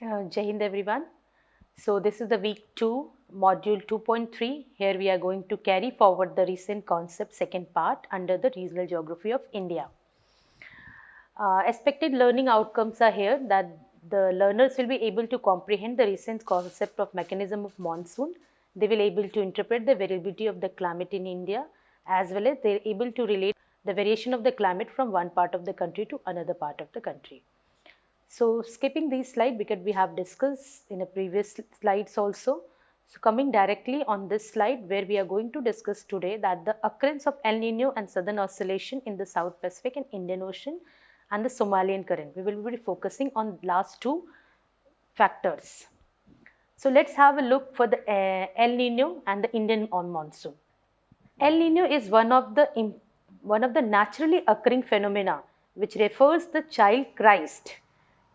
Jai Hind everyone. So this is the week 2, module 2.3. Here we are going to carry forward the recent concept second part under the regional geography of India. Expected learning outcomes are here that the learners will be able to comprehend the recent concept of mechanism of monsoon. They will able to interpret the variability of the climate in India, as well as they are able to relate the variation of the climate from one part of the country to another part of the country. So skipping these slides because we have discussed in a previous slides also. So coming directly on this slide where we are going to discuss today that the occurrence of El Nino and Southern Oscillation in the South Pacific and Indian Ocean and the Somalian current. We will be focusing on last two factors. So let's have a look for the El Nino and the Indian on monsoon. El Nino is one of the naturally occurring phenomena which refers the child Christ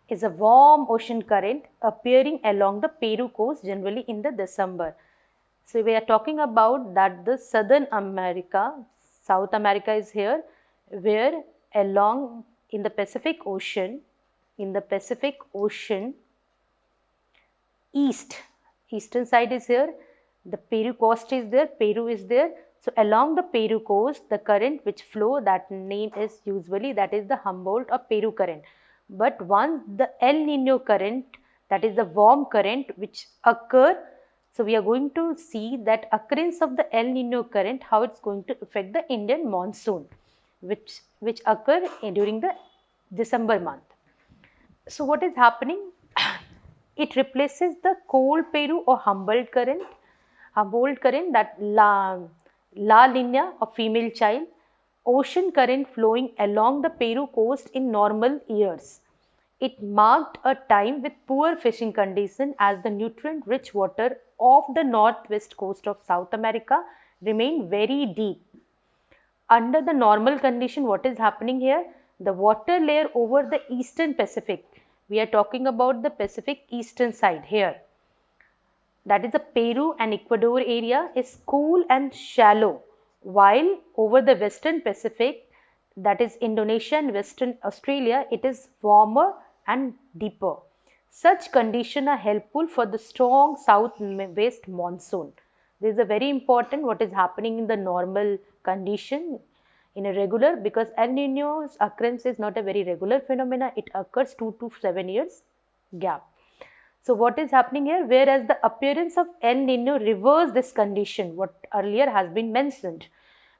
is a warm ocean current appearing along the Peru coast generally in the December. So we are talking about that the Southern America, South America is here, where along in the Pacific Ocean, eastern side is here, the Peru coast is there, Peru is there. So along the Peru coast, the current which flow, that name is usually that is the Humboldt or Peru current. But once the El Nino current, that is the warm current which occur, so we are going to see that occurrence of the El Nino current, how it's going to affect the Indian monsoon, which occur during the December month. So what is happening? It replaces the cold Peru or Humboldt current that La Nina or female child, ocean current flowing along the Peru coast in normal years. It marked a time with poor fishing conditions as the nutrient-rich water of the northwest coast of South America remained very deep. Under the normal condition, what is happening here? The water layer over the eastern Pacific, we are talking about the Pacific eastern side here, that is the Peru and Ecuador area, is cool and shallow, while over the western Pacific, that is Indonesia and Western Australia, it is warmer and deeper. Such conditions are helpful for the strong southwest monsoon. This is a very important what is happening in the normal condition in a regular, because El Nino's occurrence is not a very regular phenomena, it occurs 2 to 7 years gap. So what is happening here? Whereas the appearance of El Nino reverse this condition, what earlier has been mentioned,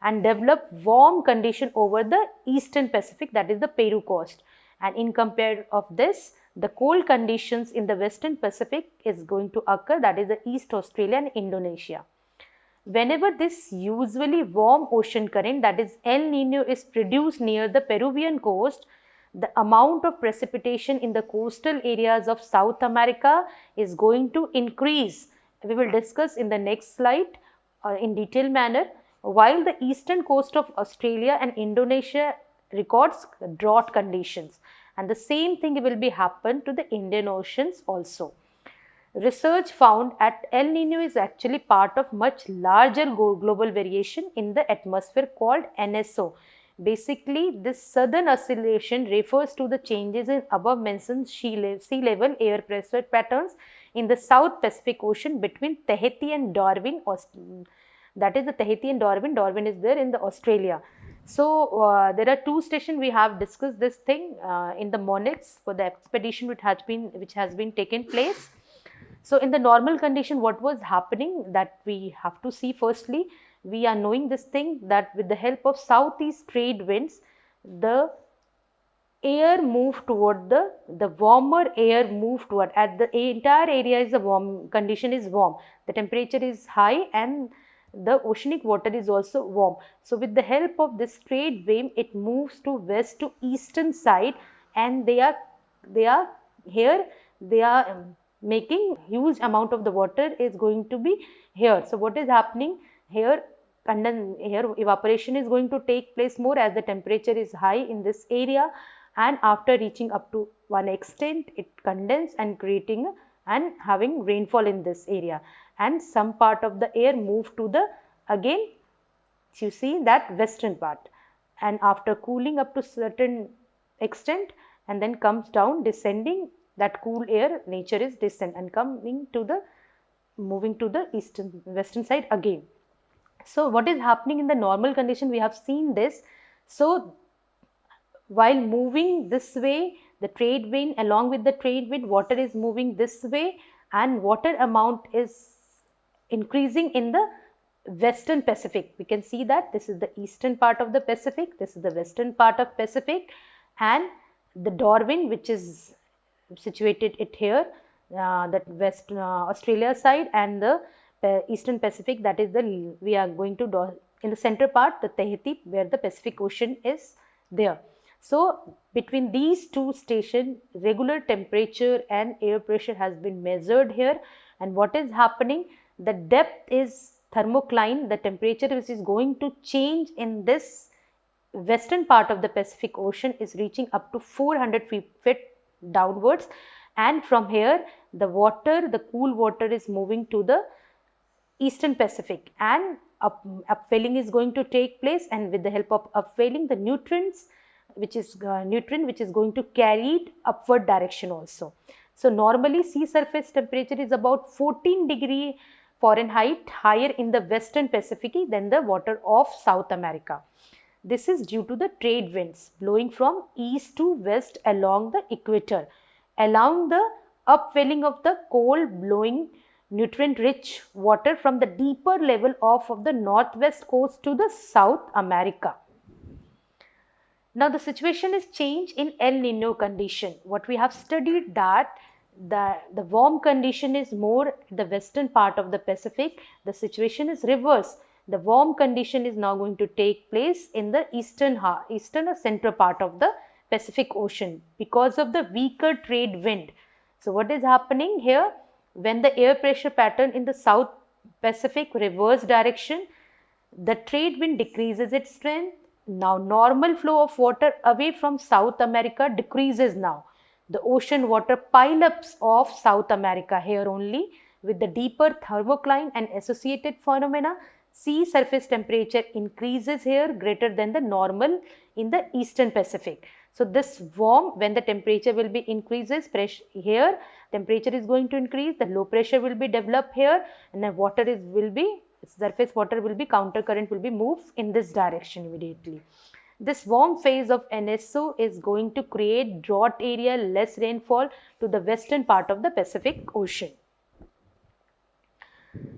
and develop warm condition over the eastern Pacific, that is the Peru coast. And in compare of this, the cold conditions in the western Pacific is going to occur, that is the East Australia and Indonesia. Whenever this usually warm ocean current, that is El Nino, is produced near the Peruvian coast, the amount of precipitation in the coastal areas of South America is going to increase. We will discuss in the next slide in detailed manner. While the eastern coast of Australia and Indonesia records drought conditions, and the same thing will be happen to the Indian Oceans also. Research found that El Nino is actually part of much larger global variation in the atmosphere called NSO. Basically, this southern oscillation refers to the changes in above mentioned sea level air pressure patterns in the South Pacific Ocean between Tahiti and Darwin. That is the Tahiti and Darwin. Darwin is there in the Australia. So there are two stations we have discussed this thing in the Monix for the expedition which has been taken place. So in the normal condition, what was happening that we have to see firstly, we are knowing this thing that with the help of southeast trade winds, the air moved toward the warmer air moved toward, at the entire area is a warm, condition is warm, the temperature is high and the oceanic water is also warm. So with the help of this trade wind, it moves to west to eastern side, and they are making huge amount of the water is going to be here. So what is happening here? Evaporation is going to take place more as the temperature is high in this area, and after reaching up to one extent, it condenses and creating and having rainfall in this area, and some part of the air move to the, again you see that western part, and after cooling up to certain extent and then comes down descending that cool air nature is distant and moving to the western side again. So what is happening in the normal condition, we have seen this. So while moving this way, the trade wind, along with the trade wind, water is moving this way, and water amount is increasing in the western Pacific. We can see that this is the eastern part of the Pacific, this is the western part of Pacific, and the Darwin, which is situated it here, that West Australia side, and the eastern Pacific, that is the, we are going to in the center part, the Tahiti, where the Pacific Ocean is there. So between these two stations, regular temperature and air pressure has been measured here, and what is happening, the depth is thermocline, the temperature which is going to change in this western part of the Pacific Ocean is reaching up to 400 feet downwards, and from here the water, the cool water is moving to the eastern Pacific, and upwelling is going to take place, and with the help of upwelling, the nutrients which is going to carry it upward direction also. So normally sea surface temperature is about 14 degree Fahrenheit higher in the western Pacific than the water of South America. This is due to the trade winds blowing from east to west along the equator, allowing the upwelling of the cold blowing nutrient rich water from the deeper level of the northwest coast to the South America. Now the situation is changed in El Nino condition. What we have studied, that the warm condition is more the western part of the Pacific. The situation is reverse. The warm condition is now going to take place in the eastern or central part of the Pacific Ocean because of the weaker trade wind. So what is happening here? When the air pressure pattern in the South Pacific reverse direction, the trade wind decreases its strength. Now normal flow of water away from South America decreases now. The ocean water pileups of South America here only, with the deeper thermocline and associated phenomena. Sea surface temperature increases here greater than the normal in the eastern Pacific. So this warm, when the temperature will be increases, pressure here, temperature is going to increase, the low pressure will be developed here, and the surface water will be, counter current will be moved in this direction immediately. This warm phase of NSO is going to create drought area, less rainfall to the western part of the Pacific Ocean.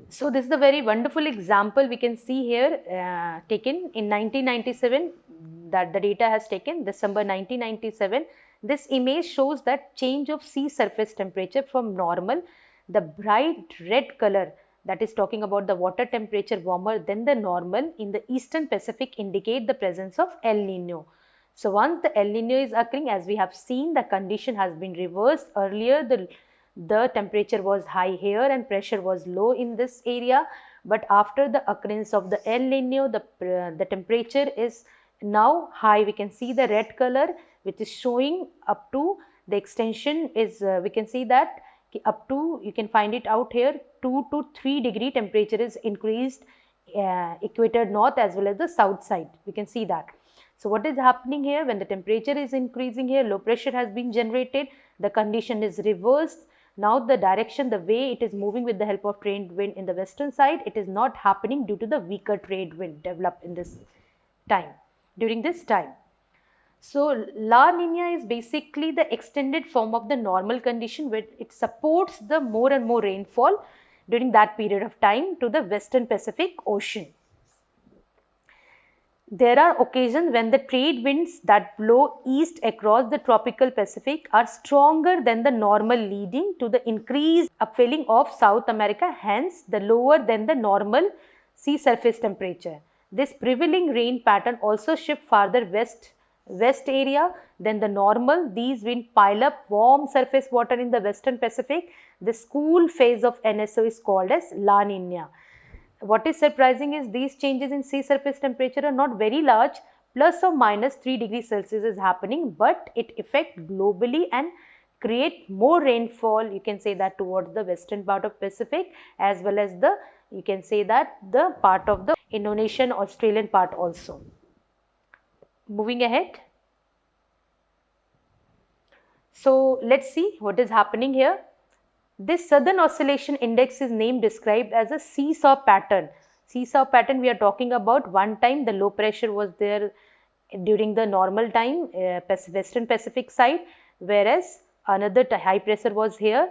So this is a very wonderful example we can see here, taken in 1997, that the data has taken December 1997. This image shows that change of sea surface temperature from normal. The bright red color, that is talking about the water temperature warmer than the normal in the eastern Pacific, indicate the presence of El Nino. So once the El Nino is occurring, as we have seen, the condition has been reversed. Earlier the temperature was high here and pressure was low in this area, but after the occurrence of the El Nino, the temperature is now high. We can see the red color which is showing up to the extension is, we can see that up to, you can find it out here, 2 to 3 degree temperature is increased equator north as well as the south side. We can see that. So what is happening here? When the temperature is increasing here, low pressure has been generated, the condition is reversed. Now the direction, the way it is moving with the help of trade wind in the western side, it is not happening due to the weaker trade wind developed in this time, during this time. So La Nina is basically the extended form of the normal condition, where it supports the more and more rainfall during that period of time to the western Pacific Ocean. There are occasions when the trade winds that blow east across the tropical Pacific are stronger than the normal, leading to the increased upwelling of South America, hence the lower than the normal sea surface temperature. This prevailing rain pattern also shift farther west area than the normal. These wind pile up warm surface water in the western Pacific. This cool phase of NSO is called as La Nina. What is surprising is these changes in sea surface temperature are not very large, plus or minus 3 degrees Celsius is happening, but it affects globally and create more rainfall, you can say that, towards the western part of Pacific, as well as the, you can say that, the part of the Indonesian, Australian part also. Moving ahead. So let's see what is happening here. This Southern Oscillation Index is named described as a seesaw pattern. Seesaw pattern, we are talking about one time the low pressure was there during the normal time, Western Pacific side, whereas another high pressure was here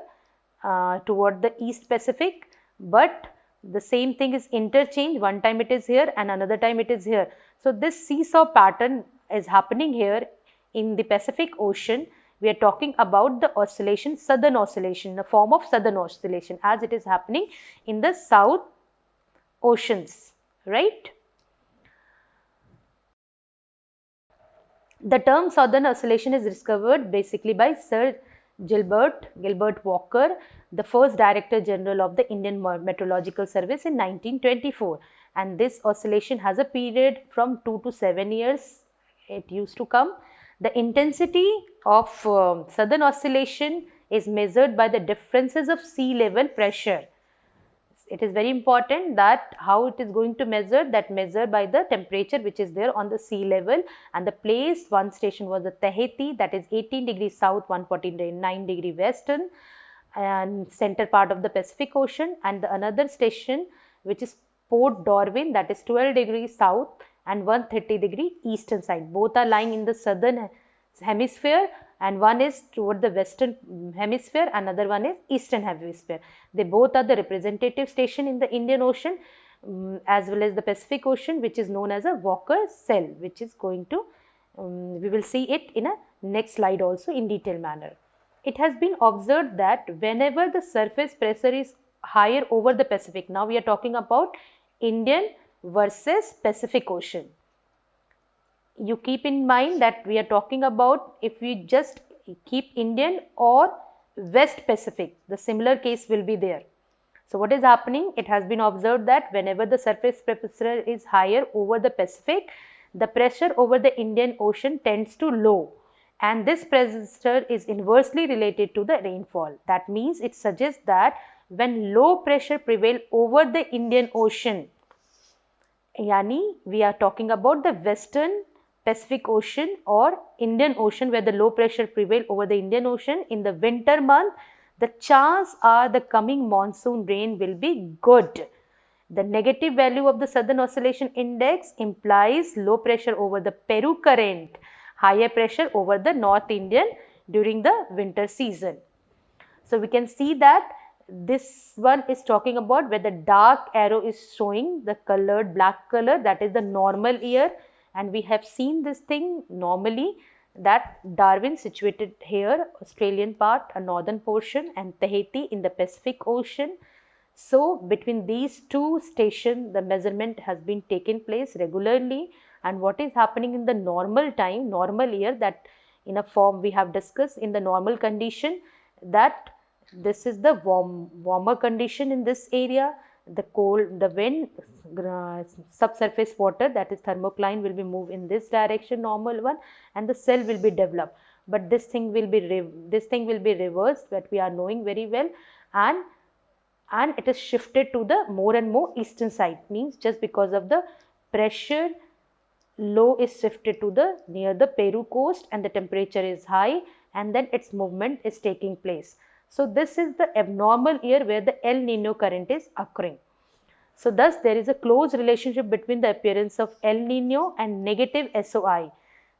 toward the East Pacific, but the same thing is interchanged. One time it is here and another time it is here. So this seesaw pattern is happening here in the Pacific Ocean. We are talking about the oscillation, Southern Oscillation, the form of Southern Oscillation, as it is happening in the South Oceans, right? The term Southern Oscillation is discovered basically by Sir Gilbert Walker, the first Director General of the Indian Meteorological Service in 1924. And this oscillation has a period from 2 to 7 years. It used to come. The intensity of Southern Oscillation is measured by the differences of sea level pressure. It is very important that how it is going to measure, that measure by the temperature which is there on the sea level, and the place, one station was the Tahiti, that is 18 degrees south, 149 degree western and center part of the Pacific Ocean, and the another station which is Port Darwin, that is 12 degrees south and 130 degree eastern side. Both are lying in the southern hemisphere, and one is toward the western hemisphere, another one is eastern hemisphere. They both are the representative station in the Indian Ocean as well as the Pacific Ocean, which is known as a Walker cell, which is going to, we will see it in a next slide also in detailed manner. It has been observed that whenever the surface pressure is higher over the Pacific, now we are talking about Indian versus Pacific Ocean. You keep in mind that we are talking about, if we just keep Indian or West Pacific, the similar case will be there. So what is happening? It has been observed that whenever the surface pressure is higher over the Pacific, the pressure over the Indian Ocean tends to low, and this pressure is inversely related to the rainfall. That means it suggests that when low pressure prevail over the Indian Ocean, yani we are talking about the Western Pacific Ocean or Indian Ocean, where the low pressure prevail over the Indian Ocean in the winter month, the chance are the coming monsoon rain will be good. The negative value of the Southern Oscillation Index implies low pressure over the Peru current, higher pressure over the North Indian during the winter season. So we can see that this one is talking about where the dark arrow is showing the colored black color, that is the normal year. And we have seen this thing normally, that Darwin situated here, Australian part, a northern portion, and Tahiti in the Pacific Ocean. So between these two stations, the measurement has been taken place regularly. And what is happening in the normal time, normal year, that in a form we have discussed in the normal condition, that this is the warmer condition in this area. The cold, the wind, subsurface water, that is thermocline, will be moved in this direction, normal one, and the cell will be developed. But this thing will be reversed, that we are knowing very well, and it is shifted to the more and more eastern side. Means just because of the pressure low is shifted to the near the Peru coast, and the temperature is high, and then its movement is taking place. So this is the abnormal year where the El Nino current is occurring. So thus there is a close relationship between the appearance of El Nino and negative SOI.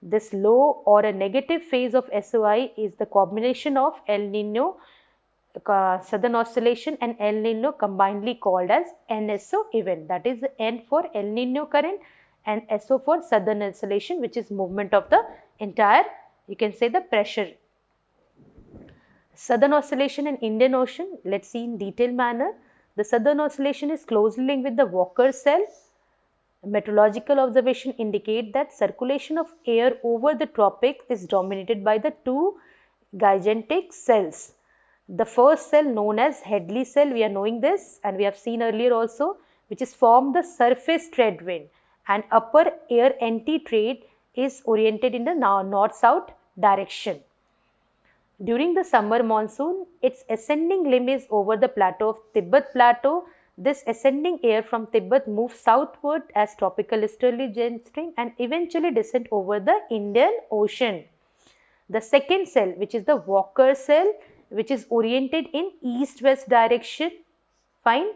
This low or a negative phase of SOI is the combination of El Nino, Southern Oscillation, and El Nino combinedly called as NSO event. That is N for El Nino current and SO for Southern Oscillation, which is movement of the entire, you can say, the pressure. Southern Oscillation and Indian Ocean, let's see in detailed manner. The Southern Oscillation is closely linked with the Walker cell. Meteorological observation indicate that circulation of air over the tropics is dominated by the two gigantic cells. The first cell, known as Hadley cell, we are knowing this, and we have seen earlier also, which is formed the surface trade wind, and upper air anti-trade is oriented in the north-south direction. During the summer monsoon, its ascending limb is over the plateau of Tibet Plateau. This ascending air from Tibet moves southward as tropical easterly jet stream and eventually descend over the Indian Ocean. The second cell, which is the Walker cell, which is oriented in east-west direction. Fine.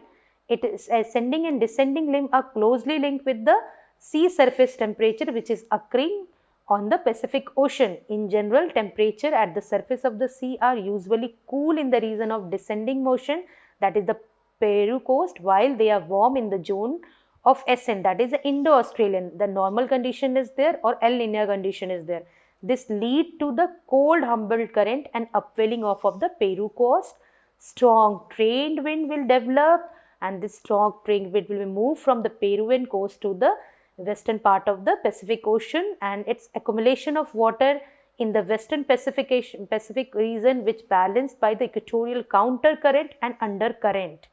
It is ascending and descending limb are closely linked with the sea surface temperature, which is occurring on the Pacific Ocean. In general, temperature at the surface of the sea are usually cool in the region of descending motion, that is the Peru coast, while they are warm in the zone of ascent, that is the Indo-Australian. The normal condition is there or El Nino condition is there. This lead to the cold Humboldt current and upwelling off of the Peru coast. Strong trade wind will develop, and this strong trade wind will be moved from the Peruvian coast to the western part of the Pacific Ocean, and its accumulation of water in the western Pacific region, which balanced by the equatorial counter current and undercurrent.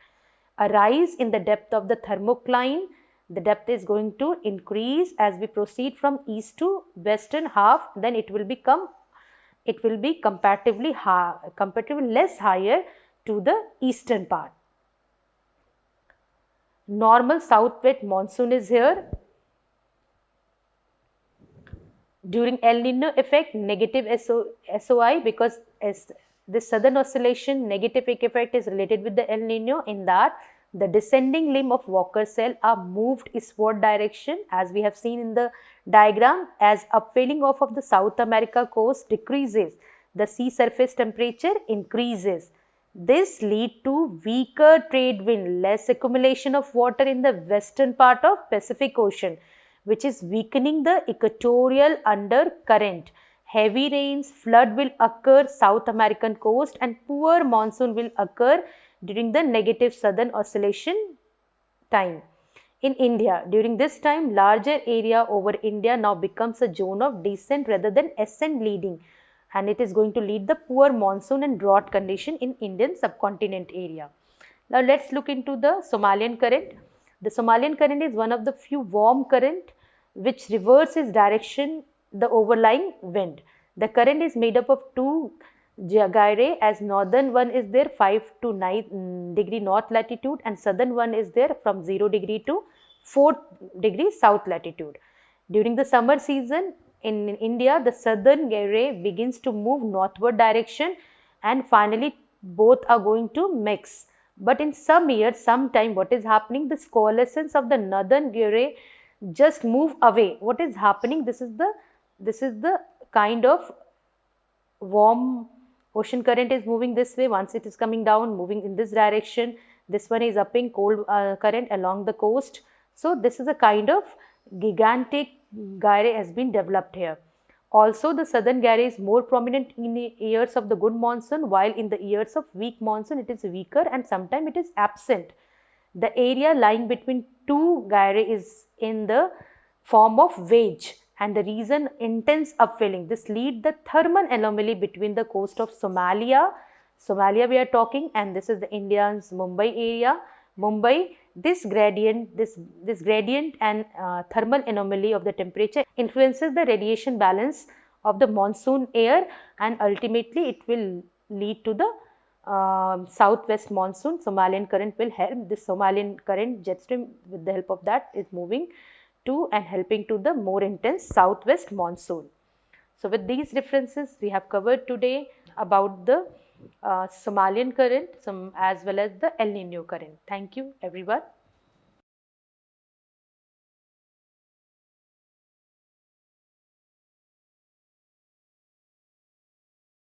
A rise in the depth of the thermocline. The depth is going to increase as we proceed from east to western half. Then it will be comparatively less higher to the eastern part. Normal southwest monsoon is here. During El Nino effect, negative SOI, because this southern oscillation negative effect is related with the El Nino, in that the descending limb of Walker cell are moved eastward direction, as we have seen in the diagram. As upwelling off of the South America coast decreases, the sea surface temperature increases. This lead to weaker trade wind, less accumulation of water in the western part of Pacific Ocean, which is weakening the equatorial undercurrent. Heavy rains, flood will occur South American coast, and poor monsoon will occur during the negative southern oscillation time. In India, during this time, larger area over India now becomes a zone of descent rather than ascent leading, and it is going to lead the poor monsoon and drought condition in Indian subcontinent area. Now let's look into the Somalian current. The Somalian current is one of the few warm current which reverses direction the overlying wind. The current is made up of two gyre, as northern one is there 5 to 9 degree north latitude, and southern one is there from 0 degree to 4 degree south latitude. During the summer season in India, the southern gyre begins to move northward direction, and finally both are going to mix. But in some years, sometime what is happening, the coalescence of the northern gyre just move away. What is happening? This is the kind of warm ocean current is moving this way. Once it is coming down, moving in this direction. This one is upping cold current along the coast. So this is a kind of gigantic gyre has been developed here. Also, the southern gyre is more prominent in the years of the good monsoon, while in the years of weak monsoon it is weaker and sometimes it is absent. The area lying between two gyre is in the form of wedge, and the reason intense upwelling. This lead the thermal anomaly between the coast of Somalia we are talking, and this is the India's Mumbai area. Mumbai, this gradient and thermal anomaly of the temperature influences the radiation balance of the monsoon air, and ultimately it will lead to the southwest monsoon. Somalian current will help. This Somalian current jet stream, with the help of that, is moving to and helping to the more intense southwest monsoon. So with these references, we have covered today about the Somalian current as well as the El Nino current. Thank you everyone.